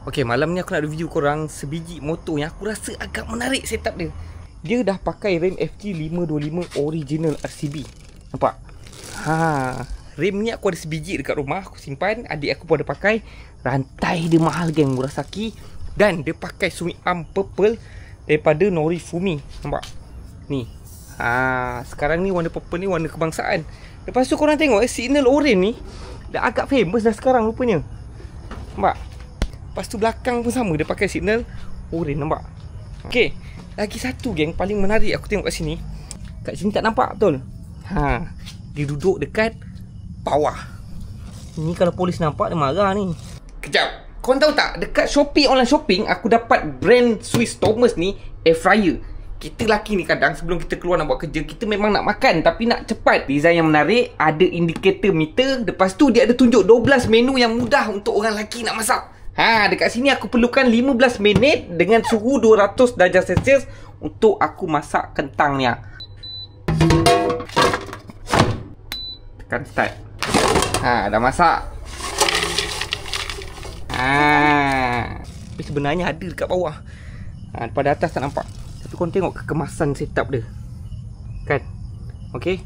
Okay, malam ni aku nak review korang sebiji motor yang aku rasa agak menarik setup dia. Dia dah pakai rem FG 525 original RCB. Nampak? Rem ni aku ada sebiji dekat rumah, aku simpan. Adik aku pun ada pakai. Rantai dia mahal geng, Murasaki. Dan dia pakai swing arm purple daripada Norifumi. Nampak? Ni. Sekarang ni warna purple ni warna kebangsaan. Lepas tu korang tengok signal oren ni dah agak famous dah sekarang rupanya. Nampak? Lepas tu belakang pun sama, dia pakai signal oren, nampak? Okay, lagi satu geng paling menarik aku tengok kat sini. Kat sini tak nampak betul. Dia duduk dekat bawah. Ni kalau polis nampak dia marah ni. Kejap, korang tahu tak, dekat Shopee, online shopping, aku dapat brand Swiss Thomas ni air fryer. Kita lelaki ni kadang sebelum kita keluar nak buat kerja, kita memang nak makan tapi nak cepat. Design yang menarik, ada indikator meter. Lepas tu dia ada tunjuk 12 menu yang mudah untuk orang lelaki nak masak. Dekat sini aku perlukan 15 minit dengan suhu 200 darjah Celsius untuk aku masak kentang ni. Tekan start. Dah masak. Tapi sebenarnya ada dekat bawah. Daripada atas tak nampak. Tapi korang tengok kekemasan setup dia. Kan? Okay?